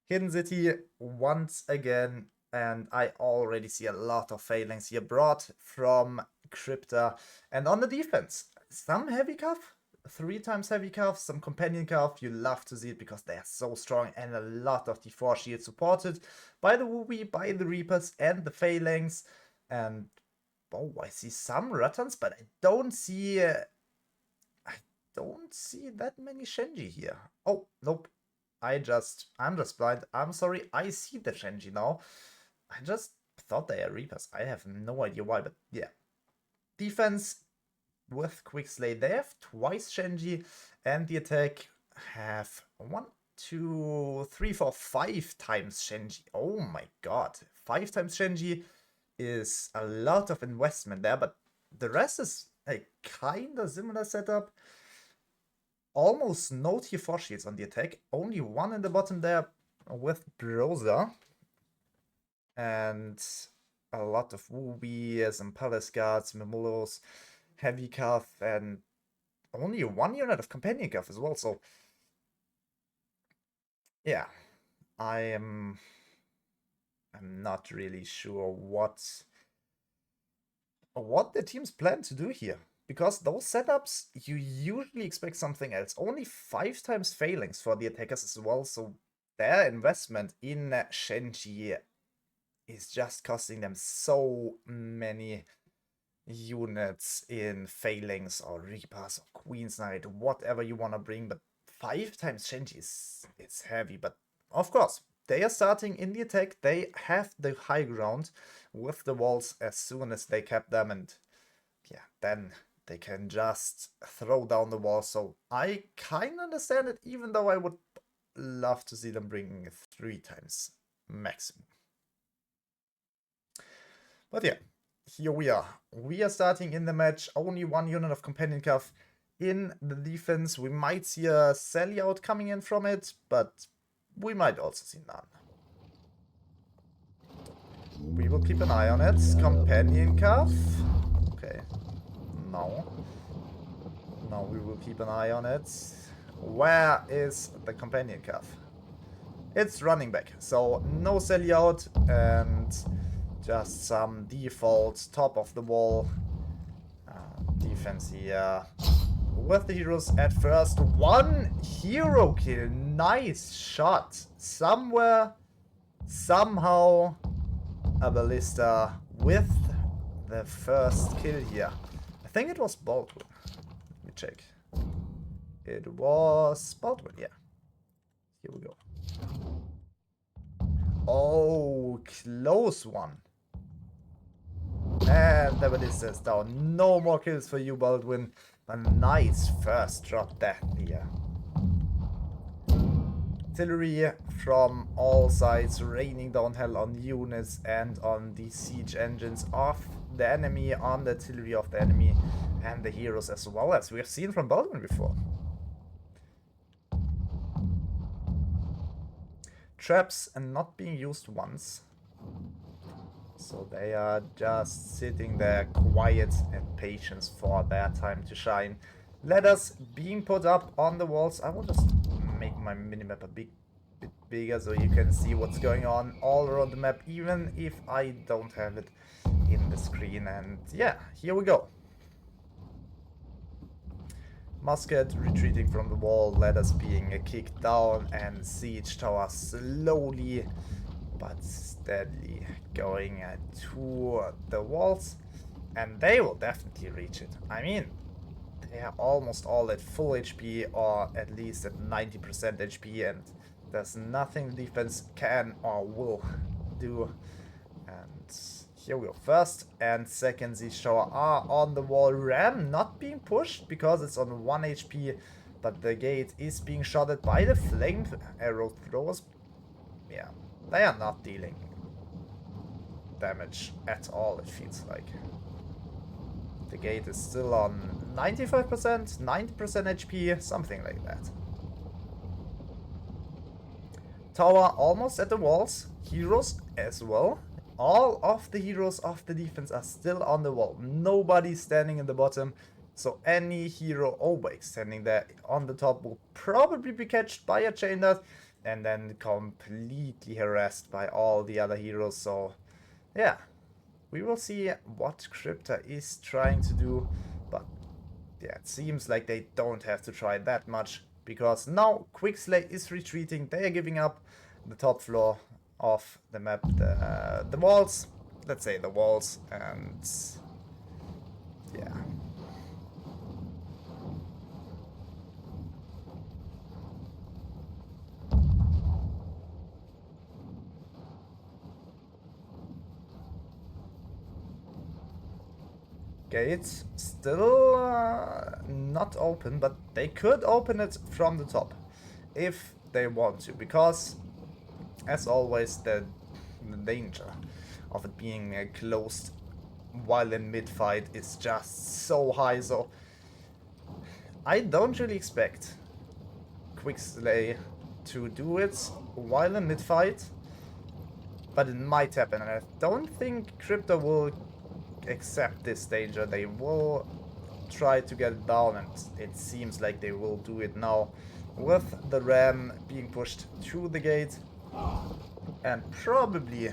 Hidden City once again, and I already see a lot of failings here brought from Krypta. And on the defense, some heavy cuff, 3 times heavy cuff, some companion cuff. You love to see it because they are so strong, and a lot of D4 shields supported by the Wooby, by the Reapers, and the failings. And oh, I see some Ruttons, but I don't see that many Shenji here. Oh, nope. I'm just blind. I'm sorry. I see the Shenji now. I just thought they are Reapers. I have no idea why, but yeah. Defense with Quickslay. They have twice Shenji, and the attack have 1, 2, 3, 4, 5 times Shenji. Oh my god. 5 times Shenji is a lot of investment there, but the rest is a kinda similar setup. Almost no tier 4 shields on the attack. Only one in the bottom there with Brosa. And a lot of Woobies and Palace Guards, Memulos, Heavy Cuff, and only one unit of Companion Cuff as well. So, yeah, I'm not really sure what the teams plan to do here. Because those setups, you usually expect something else. Only 5 times failings for the attackers as well, so their investment in Shenji is just costing them so many units in failings or Reapers or Queen's Knight, whatever you want to bring. But 5 times Shenji it's heavy. But of course, they are starting in the attack. They have the high ground with the walls as soon as they cap them, and yeah, then they can just throw down the wall. So I kind of understand it, even though I would love to see them bring 3 times maximum. But yeah, here we are. We are starting in the match. Only one unit of Companion Cuff in the defense. We might see a Sally out coming in from it, but we might also see none. We will keep an eye on it. Companion Cuff. Okay. No. No, we will keep an eye on it. Where is the Companion Cuff? It's running back. So no Sally out and just some default top of the wall defense here. With the heroes at first. One hero kill. Nice shot. Somewhere, somehow, a ballista with the first kill here. I think it was Baldwin. Let me check. It was Baldwin, yeah. Here we go. Oh, close one. And the ballista is down. No more kills for you, Baldwin. A nice first drop death here. Artillery from all sides raining down hell on units and on the siege engines of the enemy, on the artillery of the enemy, and the heroes as well, as we have seen from Baldwin before. Traps and not being used once. So they are just sitting there quiet and patient for their time to shine. Ladders being put up on the walls. I will just make my minimap a bit bigger so you can see what's going on all around the map, even if I don't have it in the screen. And yeah, here we go. Musket retreating from the wall, ladders being kicked down, and siege tower slowly but steadily going to the walls, and they will definitely reach it. I mean, they are almost all at full HP, or at least at 90% HP, and there's nothing the defense can or will do. And here we go. First and second siege tower are on the wall. Ram not being pushed because it's on 1 HP, but the gate is being shotted by the flame arrow throwers. Yeah, they are not dealing damage at all, it feels like. The gate is still on 95%, 90% HP, something like that. Tower almost at the walls. Heroes as well. All of the heroes of the defense are still on the wall. Nobody standing in the bottom. So any hero always standing there on the top will probably be catched by a chain dart. and then completely harassed by all the other heroes. So yeah, we will see what Krypta is trying to do, but yeah, it seems like they don't have to try that much, because now Quickslay is retreating. They are giving up the top floor of the map, the walls, let's say the walls, and yeah. Gates still not open, but they could open it from the top if they want to, because as always the danger of it being closed while in mid-fight is just so high. So I don't really expect Quickslay to do it while in mid-fight, but it might happen, and I don't think Krypta will accept this danger. They will try to get it down, and it seems like they will do it now with the ram being pushed to the gate and probably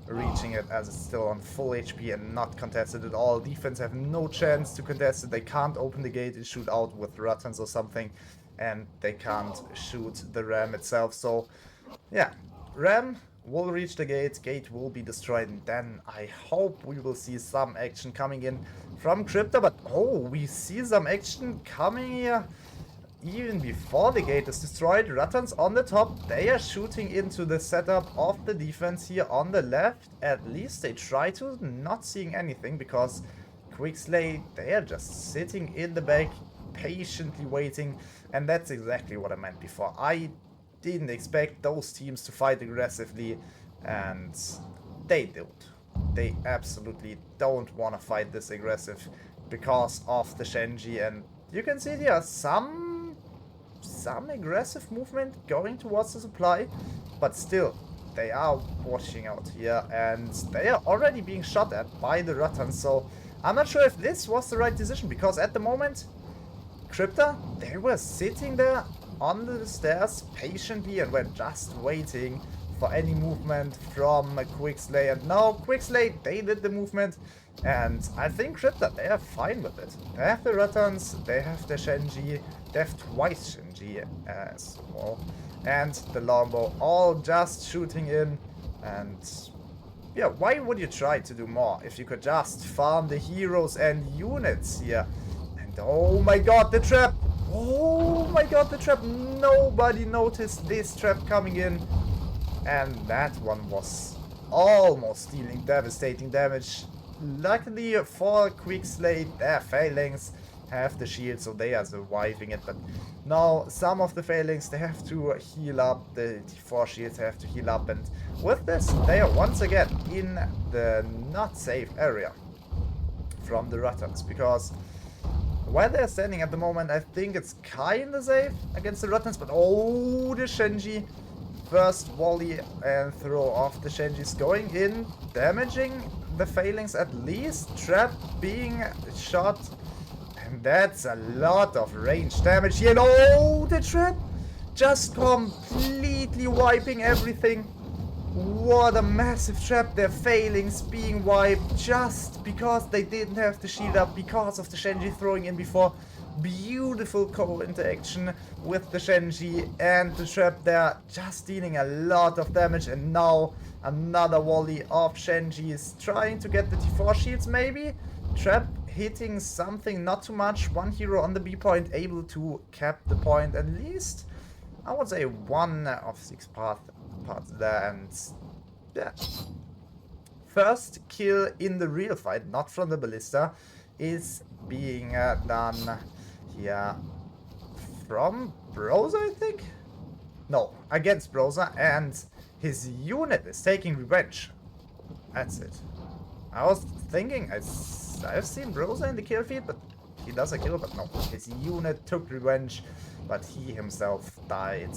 reaching it as it's still on full HP and not contested at all. Defense have no chance to contest it. They can't open the gate and shoot out with Ruttans or something, and they can't shoot the ram itself. So yeah, ram will reach the gate will be destroyed, and then I hope we will see some action coming in from Krypta. But oh, we see some action coming here even before the gate is destroyed. Ruttans on the top, they are shooting into the setup of the defense here on the left. At least they try to, not seeing anything, because Quickslay, they are just sitting in the back, patiently waiting, and that's exactly what I meant before. I didn't expect those teams to fight aggressively, and they don't. They absolutely don't want to fight this aggressive because of the Shenji, and you can see here some aggressive movement going towards the supply, but still they are watching out here, and they are already being shot at by the Ruttans. So I'm not sure if this was the right decision, because at the moment Krypta, they were sitting there on the stairs patiently and were just waiting for any movement from Quickslay. And now Quickslay, they did the movement, and I think Krypta, they are fine with it. They have the Ruttans, they have the Shenji, they have twice Shenji as well, and the longbow, all just shooting in. And yeah, why would you try to do more if you could just farm the heroes and units here? And oh my god, the trap! Oh my god, the trap! Nobody noticed this trap coming in. And that one was almost dealing devastating damage. Luckily for Quickslay, their phalanx have the shield, so they are surviving it. But now some of the phalanx, they have to heal up. The T4 shields have to heal up. And with this, they are once again in the not safe area from the Ruttans, because where they're standing at the moment, I think it's kinda safe against the Ruttans. But oh, the Shenji. First volley and throw off the Shenji's going in, damaging the phalanx at least. Trap being shot, and that's a lot of range damage here. And oh, the trap just completely wiping everything. What a massive trap. Their phalanx being wiped just because they didn't have the shield up, because of the Shenji throwing in before. Beautiful co-interaction with the Shenji and the trap there, just dealing a lot of damage. And now another volley of Shenji is trying to get the T4 shields maybe. Trap hitting something, not too much. One hero on the B point able to cap the point, at least I would say 1 of 6 parts there. And yeah, first kill in the real fight, not from the ballista, is being done here from Browser, I think? No, against Browser, and his unit is taking revenge. That's it. I was thinking, I've seen Browser in the kill feed, but he does a kill, but no. His unit took revenge, but he himself died.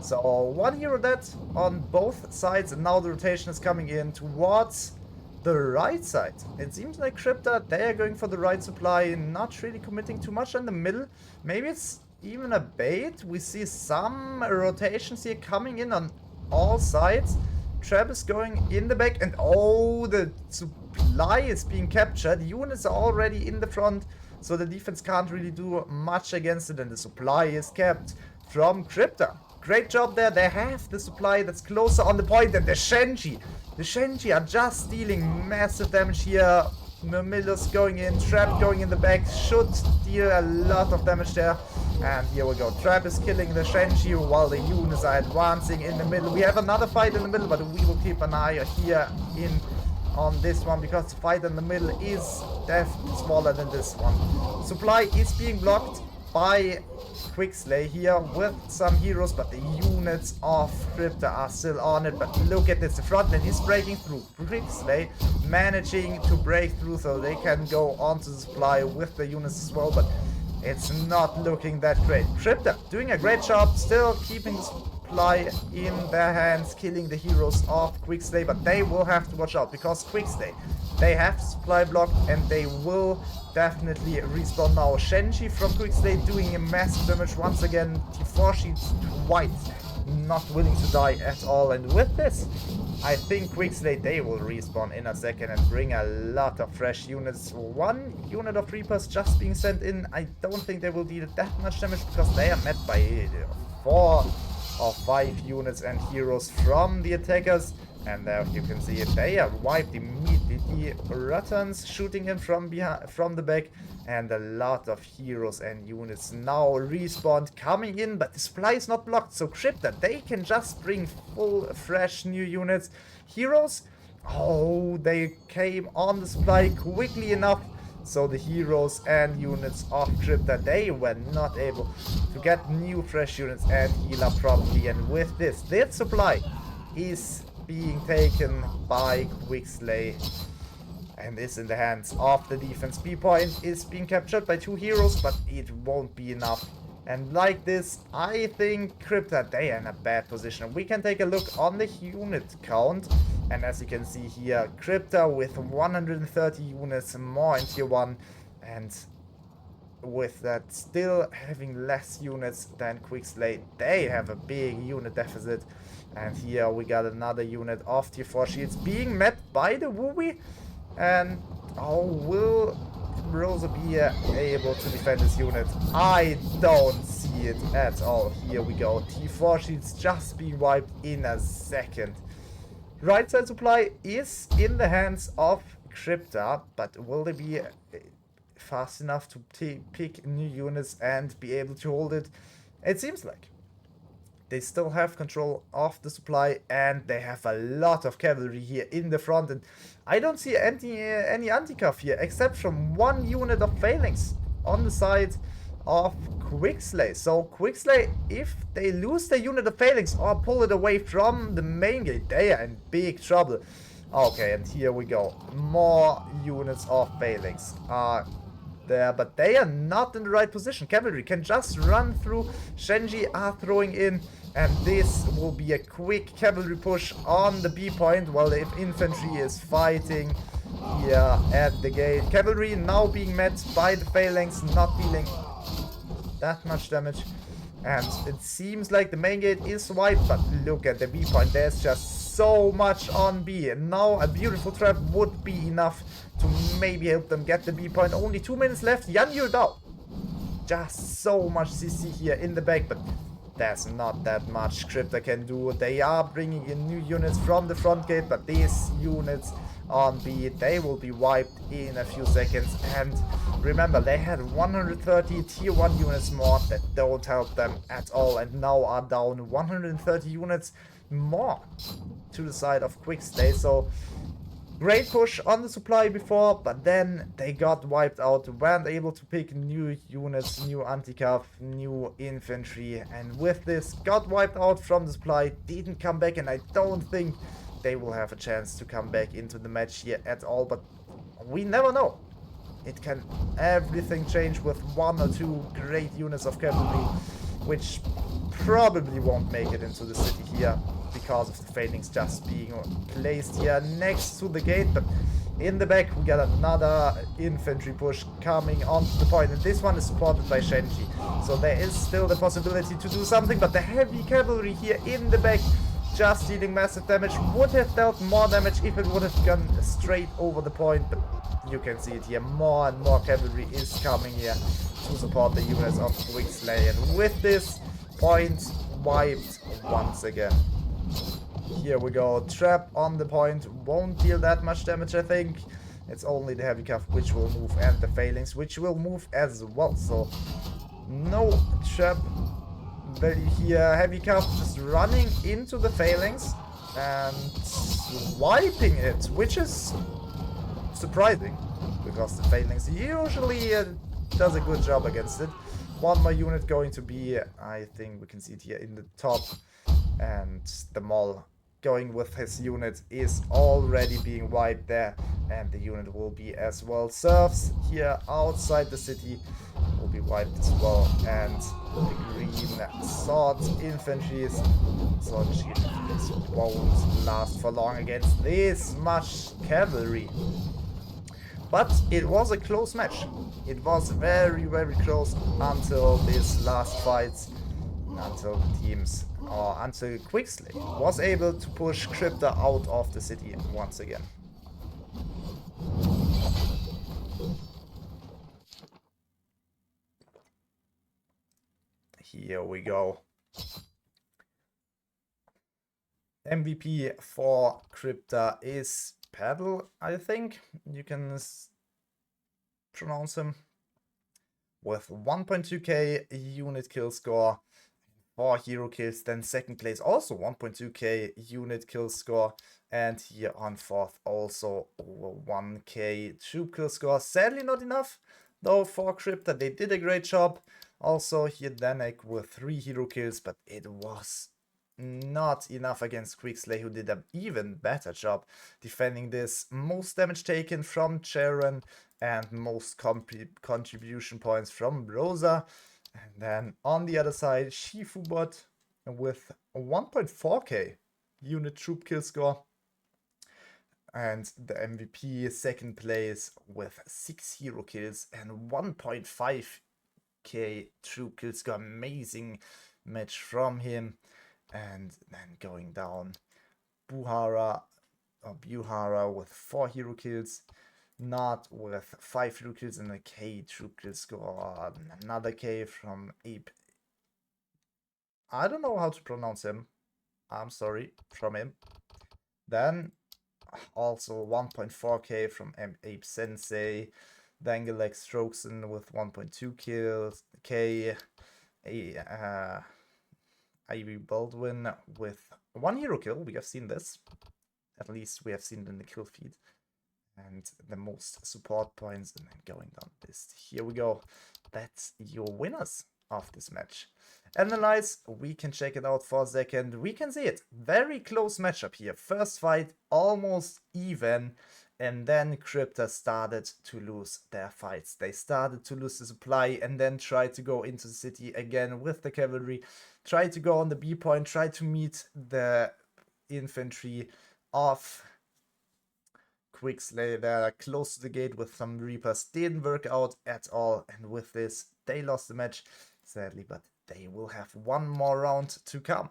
So one hero dead on both sides, and now the rotation is coming in towards the right side. It seems like Krypta, they are going for the right supply, not really committing too much in the middle. Maybe it's even a bait. We see some rotations here coming in on all sides. Trap is going in the back, and oh, the supply is being captured. Units are already in the front, so the defense can't really do much against it, and the supply is kept from Krypta. Great job there. They have the supply that's closer on the point than the Shenji. The Shenji are just dealing massive damage here. Murmillo's going in, Trap going in the back, should deal a lot of damage there. And here we go. Trap is killing the Shenji while the units are advancing in the middle. We have another fight in the middle, but we will keep an eye here on this one, because the fight in the middle is definitely smaller than this one. Supply is being blocked by Quickslay here with some heroes, but the units of Krypta are still on it. But look at this, the front line is breaking through. Quickslay managing to break through so they can go onto the supply with the units as well, but it's not looking that great. Krypta doing a great job, still keeping the supply in their hands, killing the heroes of Quickslay, but they will have to watch out, because Quickslay, they have supply blocked and they will definitely respawn now. Shenji from Quickslay doing a massive damage once again. T4 sheets twice, not willing to die at all. And with this, I think Quickslay, they will respawn in a second and bring a lot of fresh units. One unit of Reapers just being sent in. I don't think they will deal that much damage, because they are met by 4 or 5 units and heroes from the attackers. And there you can see it, they are wiped immediately. Returns shooting him from behind, from the back, and a lot of heroes and units now respawned coming in, but the supply is not blocked, so Krypta, they can just bring full fresh new units. Heroes, oh, they came on the supply quickly enough, so the heroes and units of Krypta, they were not able to get new fresh units and heal up properly. And with this, their supply is being taken by Quickslay and is in the hands of the defense. B point is being captured by 2 heroes, but it won't be enough. And like this, I think Krypta, they are in a bad position. We can take a look on the unit count, and as you can see here, Krypta with 130 units more in tier 1, and with that still having less units than Quickslay, they have a big unit deficit. And here we got another unit of tier 4 shields being met by the Wooey. And oh, will Rosa be able to defend this unit? I don't see it at all. Here we go. T4 shields just being wiped in a second. Right side supply is in the hands of Krypta, but will they be fast enough to pick new units and be able to hold it? It seems like they still have control of the supply, and they have a lot of cavalry here in the front. And I don't see any anti-cuff here, except from 1 unit of phalanx on the side of Quickslay. So Quickslay, if they lose their unit of phalanx or pull it away from the main gate, they are in big trouble. Okay, and here we go. More units of phalanx are there, but they are not in the right position. Cavalry can just run through. Shenji are throwing in, and this will be a quick cavalry push on the B point, while the infantry is fighting here at the gate. Cavalry now being met by the phalanx, not dealing that much damage, and it seems like the main gate is wiped. But look at the B point, there's just so much on B, and now a beautiful trap would be enough to maybe help them get the B point. Only 2 minutes left. Yan Yudao, just so much CC here in the back, but there's not that much Krypta can do. They are bringing in new units from the front gate, but these units on B, they will be wiped in a few seconds. And remember, they had 130 tier 1 units more that don't help them at all, and now are down 130 units more to the side of Quickslay. So great push on the supply before, but then they got wiped out, weren't able to pick new units, new anti-cuff, new infantry, and with this got wiped out from the supply, didn't come back, and I don't think they will have a chance to come back into the match here at all, but we never know. It can everything change with 1 or 2 great units of cavalry, which probably won't make it into the city here because of the phalanx just being placed here next to the gate. But In the back, we got another infantry push coming onto the point, and this one is supported by Shenji. So there is still the possibility to do something, but the heavy cavalry here in the back, just dealing massive damage, would have dealt more damage if it would have gone straight over the point, but you can see it here, more and more cavalry is coming here to support the units of Quickslay, and with this, point wiped once again. Here we go, trap on the point, won't deal that much damage I think. It's only the heavy cav which will move and the phalanx which will move as well, so no trap value here. Heavy cav just running into the phalanx and wiping it, which is surprising because the phalanx usually does a good job against it. One more unit going to be, I think we can see it here in the top, and the Mall going with his unit is already being wiped there, and the unit will be as well. Serfs here outside the city will be wiped as well, and the green sword infantry won't last for long against this much cavalry. But it was a close match. It was very, very close until this last fight, until the teams, or until Quickslay was able to push Krypta out of the city once again. Here we go. MVP for Krypta is Paddle, I think you can pronounce him, with 1.2k unit kill score, 4 hero kills. Then second place also 1.2k unit kill score, and here on fourth also 1k troop kill score. Sadly not enough though for Krypta. They did a great job. Also here Danek with 3 hero kills, but it was not enough against Quickslay, who did an even better job defending this. Most damage taken from Charon and most contribution points from Rosa. And then on the other side, Shifubot with 1.4k unit troop kill score. And the MVP second place with 6 hero kills and 1.5k troop kill score. Amazing match from him. And then going down, Buhara with 4 hero kills, not with 5 hero kills and a K troop kill score. Another K from Ape. I don't know how to pronounce him. I'm sorry, from him. Then also 1.4k from Ape Sensei. Dangalex Strokeson with 1.2 kills. K. Ivy Baldwin with 1 hero kill. We have seen this. At least we have seen it in the kill feed. And the most support points. And then going down this. Here we go. That's your winners of this match. Analyze. We can check it out for a second. We can see it. Very close matchup here. First fight almost even. And then Krypta started to lose their fights. They started to lose the supply and then tried to go into the city again with the cavalry. Tried to go on the B point, tried to meet the infantry of Quickslay there close to the gate with some Reapers. Didn't work out at all, and with this they lost the match, sadly, but they will have one more round to come.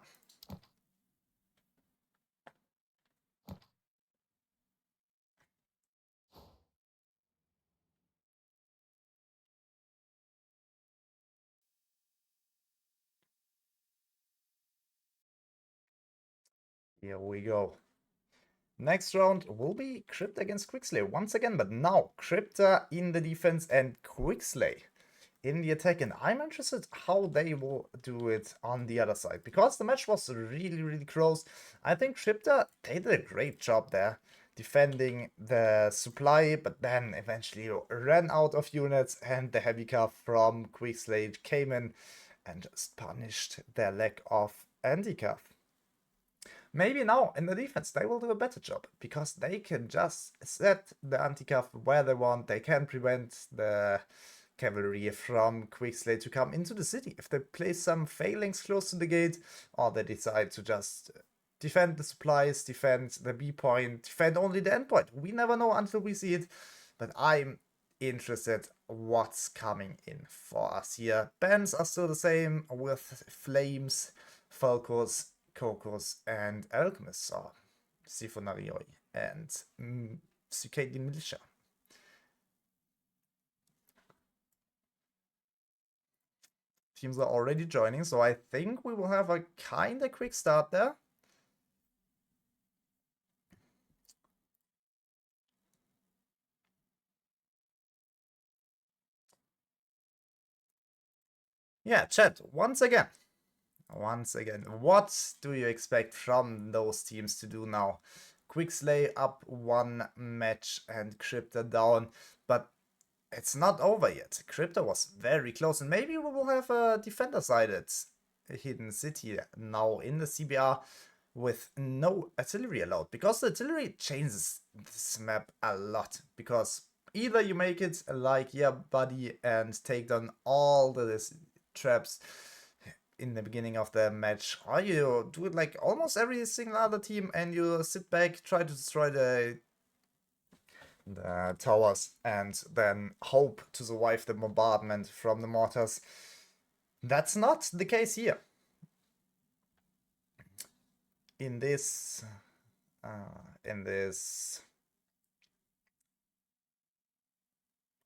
Here we go. Next round will be Krypta against Quickslay once again, but now Krypta in the defense and Quickslay in the attack, and I'm interested how they will do it on the other side, because the match was really, really close. I think Krypta, they did a great job there defending the supply, but then eventually ran out of units, and the heavy cav from Quickslay came in and just punished their lack of anti-cav. Maybe now in the defense they will do a better job, because they can just set the anti-cav where they want. They can prevent the cavalry from Quickslay to come into the city if they place some phalanx close to the gate, or they decide to just defend the supplies, defend the B point, defend only the end point. We never know until we see it, but I'm interested what's coming in for us here. Bands are still the same with Flames, Falcos, Cocos, and Alchemists, or Sifonarioi, and Cicadian Militia. Teams are already joining, so I think we will have a kind of quick start there. Yeah, chat, once again, what do you expect from those teams to do now? Quickslay up one match and Krypta down, but it's not over yet. Krypta was very close, and maybe we will have a defender-sided hidden city now in the CBR with no artillery allowed, because the artillery changes this map a lot, because either you make it like, yeah, buddy, and take down all the traps in the beginning of the match, or you do it like almost every single other team and you sit back, try to destroy the towers, and then hope to survive the bombardment from the mortars. That's not the case here. In this, I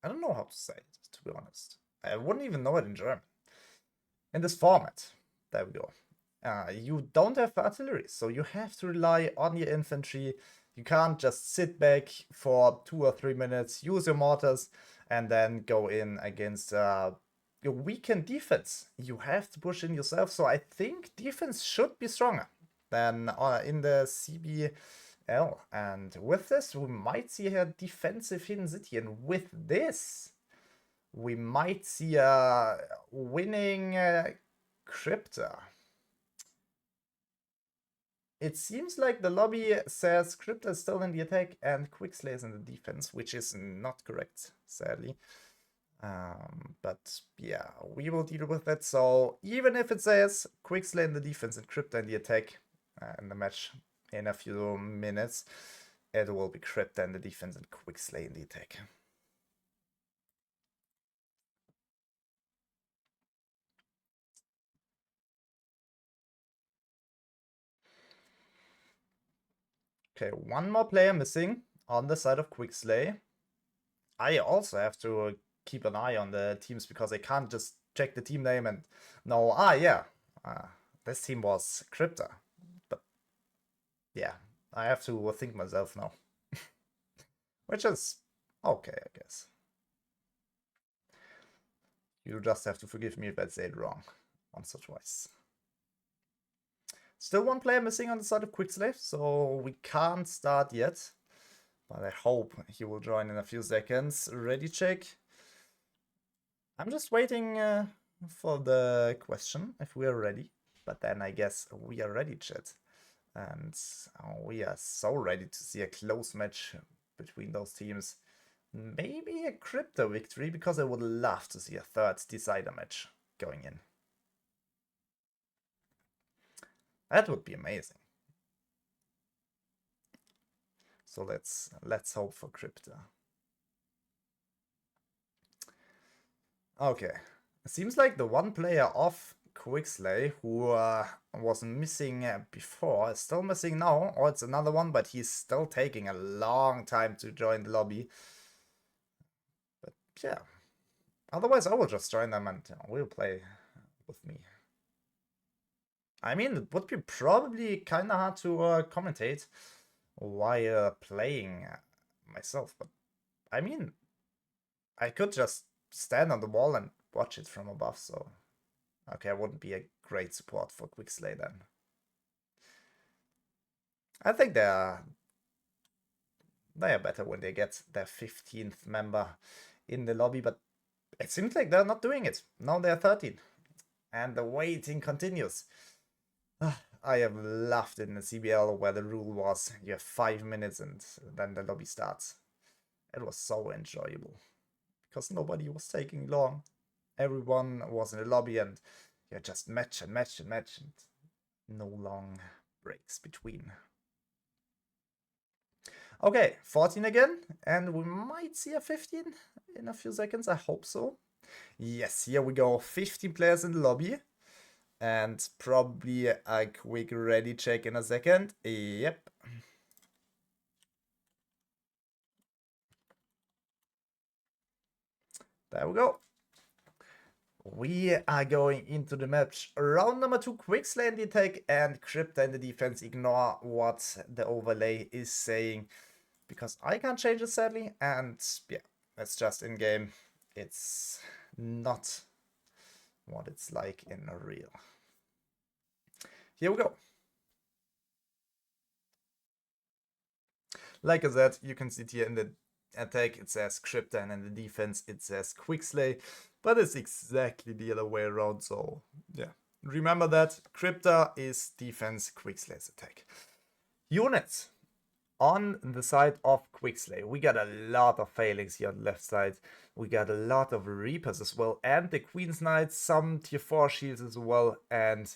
don't know how to say it, to be honest. I wouldn't even know it in German. In this format, there we go. You don't have artillery, so you have to rely on your infantry. You can't just sit back for 2 or 3 minutes, use your mortars, and then go in against your weakened defense. You have to push in yourself, so I think defense should be stronger than in the CBL. And with this, we might see a defensive hidden city, and with this, we might see a winning Krypta. It seems like the lobby says Krypta is still in the attack and Quickslay is in the defense, which is not correct, sadly. But yeah, we will deal with that. So even if it says Quickslay in the defense and Krypta in the attack in the match in a few minutes, it will be Krypta in the defense and Quickslay in the attack. Okay, one more player missing on the side of Quickslay. I also have to keep an eye on the teams because I can't just check the team name and know, yeah, this team was Krypta. But yeah, I have to think myself now. Which is okay, I guess. You just have to forgive me if I say it wrong once or twice. Still one player missing on the side of Quickslay, so we can't start yet. But I hope he will join in a few seconds. Ready check. I'm just waiting for the question if we are ready. But then I guess we are ready, chat. And we are so ready to see a close match between those teams. Maybe a Krypta victory, because I would love to see a third decider match going in. That would be amazing. So let's hope for Krypta. Okay, it seems like the one player of Quickslay who was missing before is still missing now, or it's another one, but he's still taking a long time to join the lobby. But yeah, otherwise I will just join them and we'll play with me. I mean, it would be probably kind of hard to commentate while playing myself, but I mean, I could just stand on the wall and watch it from above, so okay, I wouldn't be a great support for Quickslay then. I think they are better when they get their 15th member in the lobby, but it seems like they're not doing it. Now they're 13, and the waiting continues. I have loved it in the CBL where the rule was you have 5 minutes and then the lobby starts. It was so enjoyable because nobody was taking long. Everyone was in the lobby and you just match and match and match and no long breaks between. Okay, 14 again, and we might see a 15 in a few seconds. I hope so. Yes, here we go. 15 players in the lobby. And probably a quick ready check in a second. Yep. There we go. We are going into the match. Round number 2, Quickslay in the attack and Krypta in the defense. Ignore what the overlay is saying, because I can't change it sadly. And yeah, that's just in game. It's not what it's like in real. Here we go. Like I said, you can see it here in the attack it says Krypta, and in the defense it says Quickslay, but it's exactly the other way around, so yeah. Remember that Krypta is defense, Quickslay's attack. Units. On the side of Quickslay, we got a lot of failings here on the left side. We got a lot of Reapers as well, and the Queen's Knights, some tier 4 shields as well, and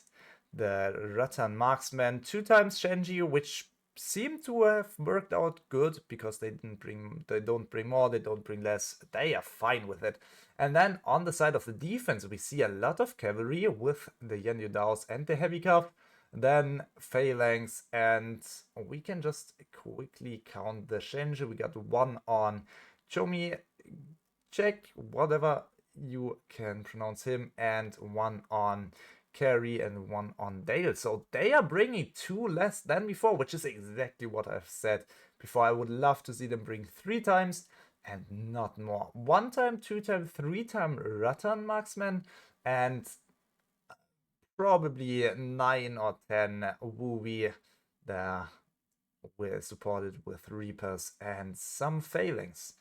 the Rattan Marksman, 2 times Shenji, which seem to have worked out good, because they don't bring more, they don't bring less, they are fine with it. And then on the side of the defense, we see a lot of cavalry with the Yan Daos and the heavy cav, then phalanx, and we can just quickly count the Shenji. We got 1 on Chomi, check, whatever you can pronounce him, and 1 on Carry and 1 on Dale. So they are bringing 2 less than before, which is exactly what I've said before. I would love to see them bring 3 times and not more. 1 time, 2 time, 3 time Rattan Marksman, and probably 9 or 10 Wooey there, we're supported with Reapers and some Phalanx.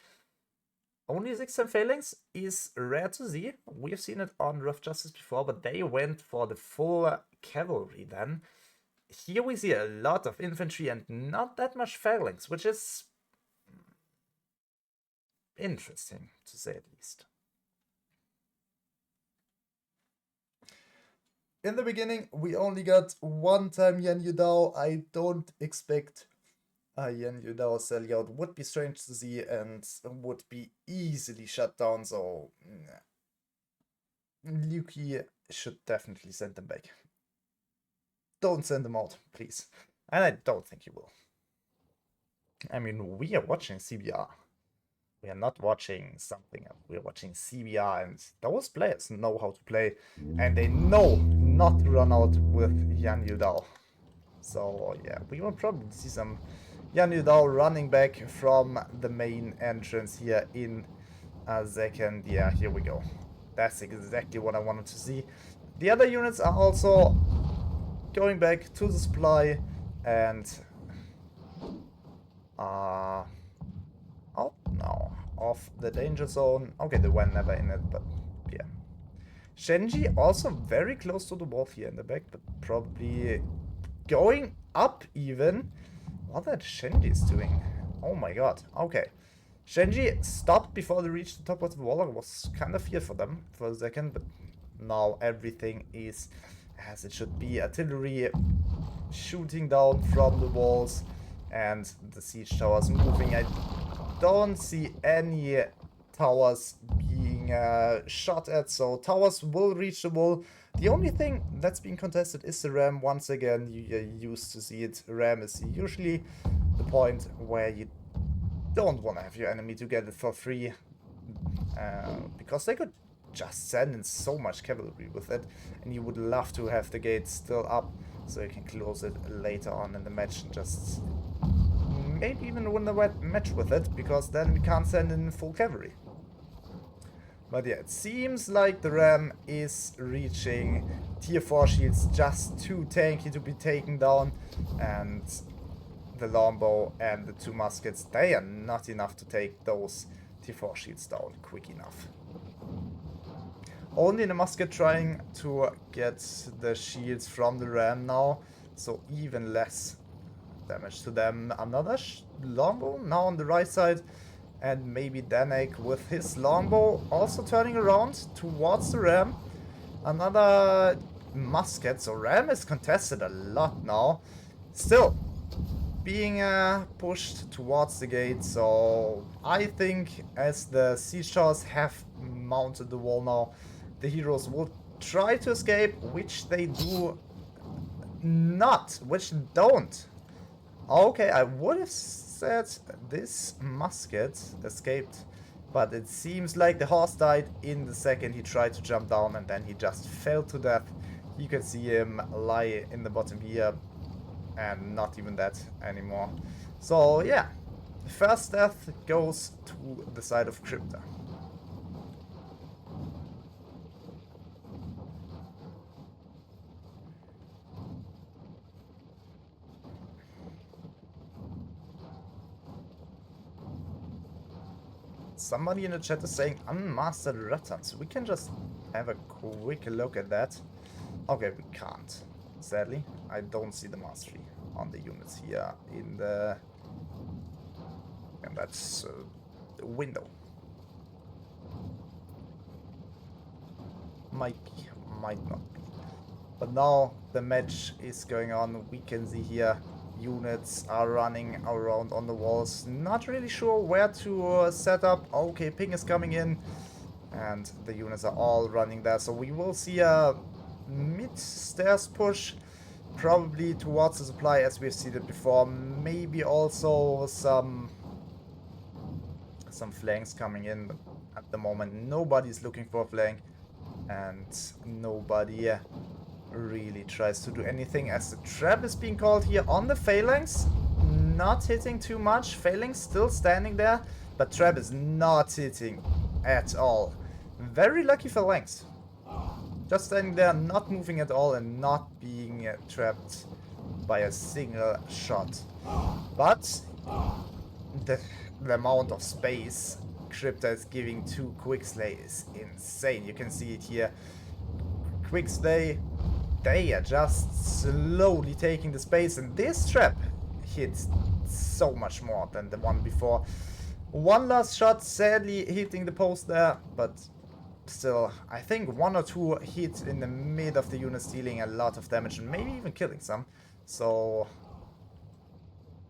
Only 6 time Phalanx is rare to see. We've seen it on Rough Justice before, but they went for the full cavalry then. Here we see a lot of infantry and not that much Phalanx, which is interesting, to say at least. In the beginning, we only got 1 time Yan Yudao. I don't expect a Yan Yudao sellout. Would be strange to see and would be easily shut down, so Luki should definitely send them back. Don't send them out, please. And I don't think he will. I mean, we are watching CBR. We are not watching something else. We are watching CBR, and those players know how to play, and they know not to run out with Yan Yudao. So yeah, we will probably see some Yan Yudao running back from the main entrance here in a second. Yeah, here we go. That's exactly what I wanted to see. The other units are also going back to the supply and oh no, off the danger zone. Okay, they were never in it, but yeah. Shenji also very close to the wall here in the back, but probably going up even. What that Shenji is doing? Oh my god. Okay. Shenji stopped before they reached the top of the wall. I was kind of feared for them for a second, but now everything is as it should be. Artillery shooting down from the walls and the siege towers moving. I don't see any towers being shot at, so towers will reach the wall. The only thing that's being contested is the ram. Once again, you're used to see it. Ram is usually the point where you don't want to have your enemy to get it for free, because they could just send in so much cavalry with it, and you would love to have the gate still up so you can close it later on in the match and just maybe even win the match with it, because then we can't send in full cavalry. But yeah, it seems like the ram is reaching tier 4 shields, just too tanky to be taken down, and the longbow and the 2 muskets, they are not enough to take those tier 4 shields down quick enough. Only the musket trying to get the shields from the ram now, so even less damage to them. Another longbow now on the right side, and maybe Danek with his longbow also turning around towards the ram. Another musket, so ram is contested a lot now. Still being pushed towards the gate, so I think as the siege towers have mounted the wall now, the heroes will try to escape, which they do not, which don't. Okay, I would have said this musket escaped, but it seems like the horse died in the second he tried to jump down, and then he just fell to death. You can see him lie in the bottom here, and not even that anymore. So yeah, the first death goes to the side of Krypta. Somebody in the chat is saying unmastered returns. We can just have a quick look at that. Okay, we can't. Sadly, I don't see the mastery on the units here in the... and that's the window. Might be, might not be. But now the match is going on. We can see here units are running around on the walls. Not really sure where to set up. Okay, ping is coming in. And the units are all running there. So we will see a mid-stairs push. Probably towards the supply as we've seen it before. Maybe also some flanks coming in. But at the moment nobody's looking for a flank. And nobody really tries to do anything as the trap is being called here on the phalanx. Not hitting too much. Phalanx still standing there, but trap is not hitting at all. Very lucky phalanx. Just standing there, not moving at all and not being trapped by a single shot. But the amount of space Krypta is giving to Quickslay is insane. You can see it here. Quickslay, they are just slowly taking the space, and this trap hits so much more than the one before. One last shot, sadly hitting the post there, but still, I think one or two hits in the mid of the units, dealing a lot of damage and maybe even killing some. So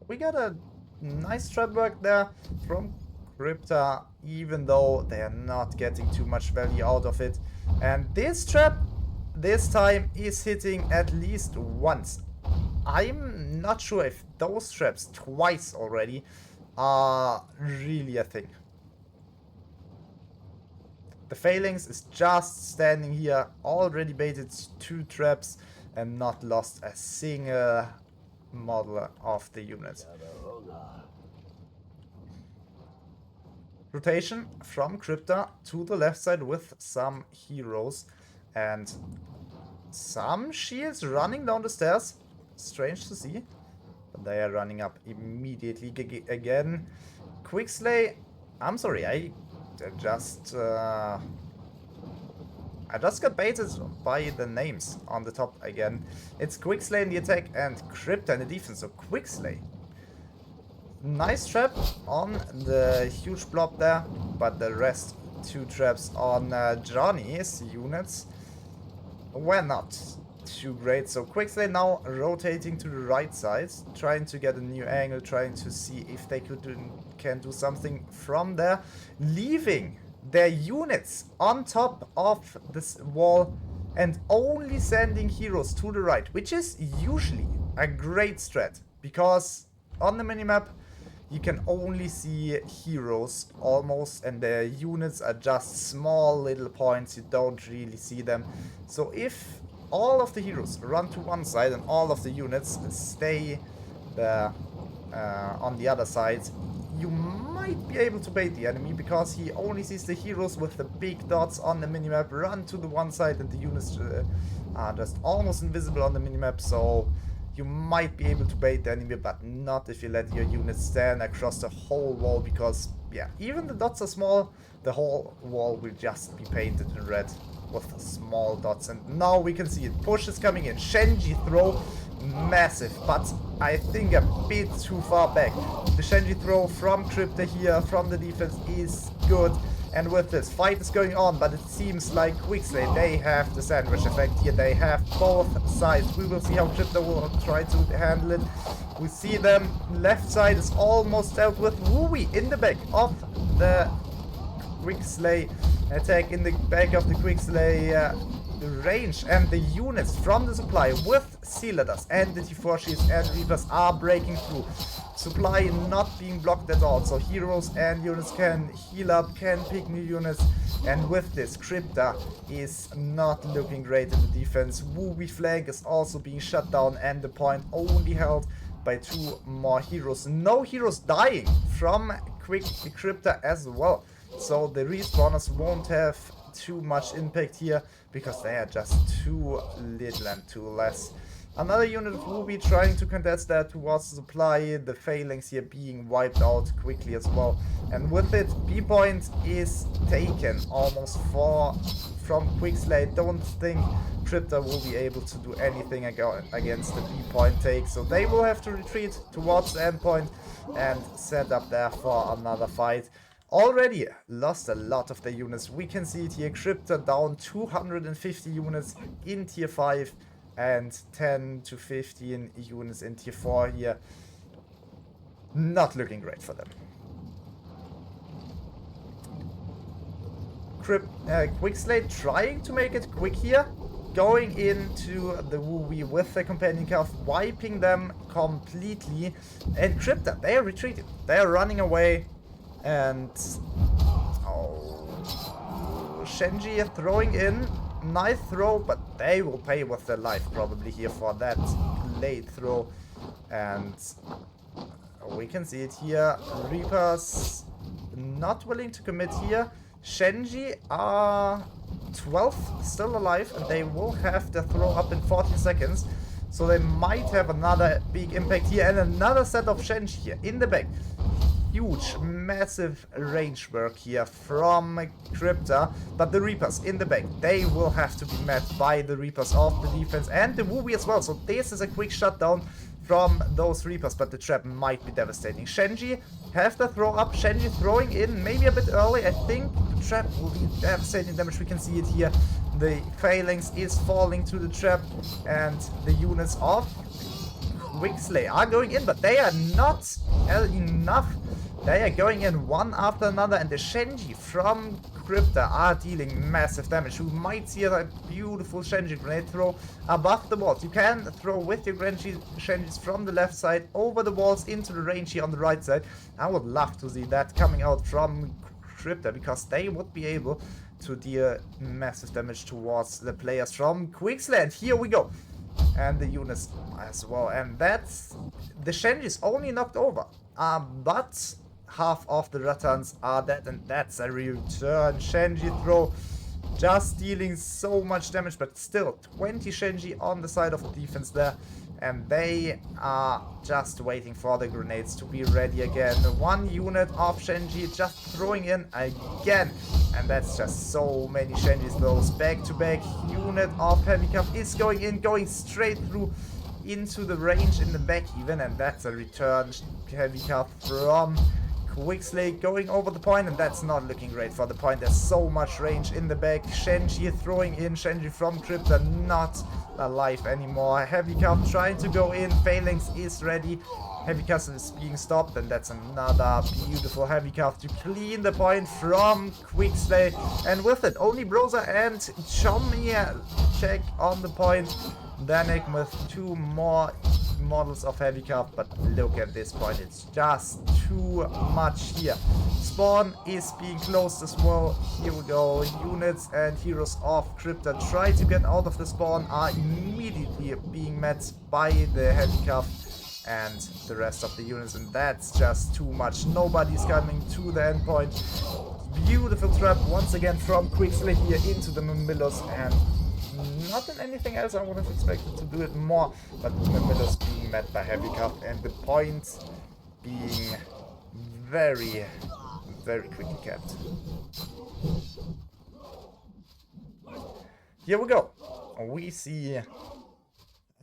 we got a nice trap work there from Krypta, even though they are not getting too much value out of it. And this trap this time is hitting at least once. I'm not sure if those traps twice already are really a thing. The phalanx is just standing here, already baited 2 traps and not lost a single model of the unit. Rotation from Krypta to the left side with some heroes and some shields running down the stairs. Strange to see, but they are running up immediately again. Quickslay, I'm sorry, I just got baited by the names on the top again. It's Quickslay in the attack and Krypta in the defense. So Quickslay, nice trap on the huge blob there, but the rest 2 traps on Johnny's units were not too great. So Quickslay now rotating to the right side, trying to get a new angle, trying to see if they can do something from there, leaving their units on top of this wall and only sending heroes to the right, which is usually a great strat, because on the minimap you can only see heroes almost, and their units are just small little points, you don't really see them. So if all of the heroes run to one side and all of the units stay there on the other side, you might be able to bait the enemy, because he only sees the heroes with the big dots on the minimap run to the one side, and the units are just almost invisible on the minimap. So you might be able to bait the enemy, but not if you let your units stand across the whole wall, because yeah, even the dots are small, the whole wall will just be painted in red with small dots. And now we can see it. Push is coming in. Shenji throw, massive, but I think a bit too far back. The Shenji throw from Krypta here, from the defense, is good. And with this, fight is going on, but it seems like Quickslay, they have the sandwich effect here. They have both sides. We will see how Krypta will try to handle it. We see them, left side is almost out with Wooey in the back of the Quickslay. Attack in the back of the Quickslay range, and the units from the supply with Sealaders and the T4 and Reapers are breaking through. Supply not being blocked at all, so heroes and units can heal up, can pick new units, and with this, Krypta is not looking great in the defense. Wooey flank is also being shut down, and the point only held by 2 more heroes. No heroes dying from Krypta as well, so the respawners won't have too much impact here because they are just too little and too less. Another unit of Ruby trying to contest that towards the supply, the phalanx here being wiped out quickly as well. And with it, B point is taken almost from Quickslay. Don't think Krypta will be able to do anything against the B point take, so they will have to retreat towards the end point and set up there for another fight. Already lost a lot of their units. We can see it here, Krypta down 250 units in tier 5 and 10 to 15 units in tier 4 here. Not looking great for them. Quickslay trying to make it quick here, going into the Wooey with the companion calf, wiping them completely, and Krypta, they are retreating, they are running away. And Shenji throwing in, nice throw, but they will pay with their life probably here for that late throw. And we can see it here, Reapers not willing to commit here. Shenji are 12th still alive, and they will have the throw up in 14 seconds. So they might have another big impact here, and another set of Shenji here in the back. Huge, massive range work here from Krypta, but the Reapers in the back, they will have to be met by the Reapers of the defense and the Wooey as well. So this is a quick shutdown from those Reapers, but the trap might be devastating. Shenji have the throw up, Shenji throwing in maybe a bit early. I think the trap will be devastating damage. We can see it here. The phalanx is falling to the trap, and the units of Quickslay are going in, but they are not enough. They are going in one after another, and the Shenji from Krypta are dealing massive damage. You might see a beautiful Shenji grenade throw above the walls. You can throw with your Shenjis from the left side over the walls into the range here on the right side. I would love to see that coming out from Krypta, because they would be able to deal massive damage towards the players from Quickslay. And here we go. And the units as well. And that's... the Shenjis only knocked over. But half of the Rattans are dead, and that's a return Shenji throw, just dealing so much damage, but still 20 Shenji on the side of the defense there, and they are just waiting for the grenades to be ready again. One unit of Shenji just throwing in again, and that's just so many Shenjis. Those back-to-back unit of heavy cup is going in, going straight through into the range in the back even, and that's a return heavy cup from Quickslay going over the point, and that's not looking great for the point. There's so much range in the back. Shenji throwing in, Shenji from Krypta not alive anymore. Heavy cup trying to go in, phalanx is ready. Heavy cup is being stopped, and that's another beautiful heavy cup to clean the point from Quickslay. And with it, only Brosa and Chomi check on the point. Danik with 2 more models of heavy cup, but look at this point, it's just too much here. Spawn is being closed as well. Here we go. Units and heroes of Krypta try to get out of the spawn, are immediately being met by the heavy cup and the rest of the units, and that's just too much. Nobody's coming to the end point. Beautiful trap once again from Quickslay here into the Mimillos, and not in anything else I would have expected to do it more, but Mimillos being met by heavy cup, and the point being very, very quickly kept. Here we go. We see a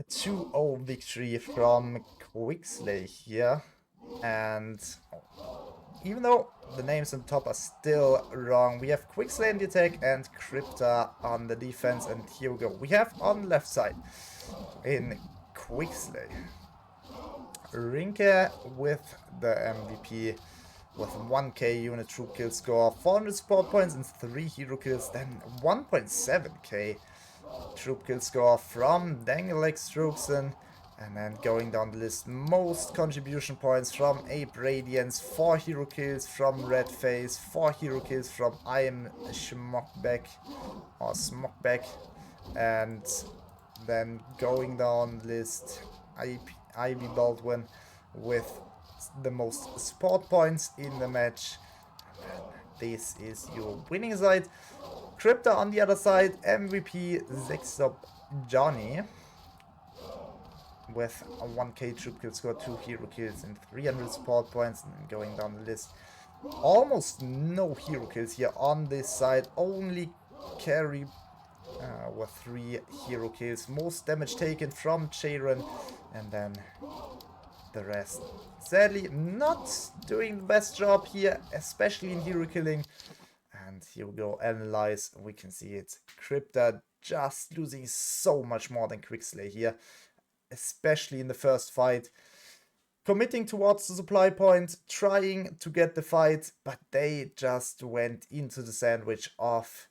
2-0 victory from Quickslay here, and even though the names on top are still wrong. We have Quickslay in the attack and Krypta on the defense. And here we go. We have on the left side in Quickslay Rinke with the MVP with 1k unit troop kill score, 400 support points and 3 hero kills, then 1.7k troop kill score from Danglex Strookson. And then going down the list, most contribution points from Ape Radiance, 4 hero kills from Redface, 4 hero kills from I Am Schmockbeck or Smockbeck. And then going down the list, Ivy Baldwin with the most support points in the match. This is your winning side. Krypta on the other side, MVP Zexop Johnny with a 1k troop kill score, 2 hero kills and 300 support points. And going down the list, almost no hero kills here on this side, only carry with 3 hero kills, most damage taken from Cheiron, and then the rest sadly not doing the best job here, especially in hero killing. And here we go, analyze, we can see it. Krypta just losing so much more than Quickslay here, especially in the first fight. Committing towards the supply point, trying to get the fight, but they just went into the sandwich of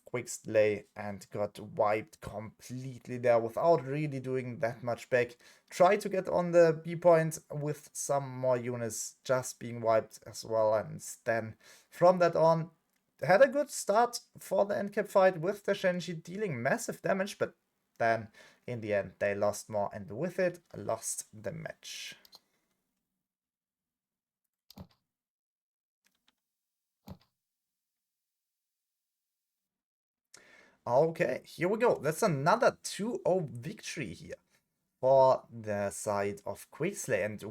Quickslay and got wiped completely there without really doing that much back. Try to get on the B point with some more units, just being wiped as well. And then from that on, had a good start for the end cap fight with the Shenji dealing massive damage, but then in the end they lost more and with it lost the match. Okay, here we go. That's another 2-0 victory here for the side of Quickslay. And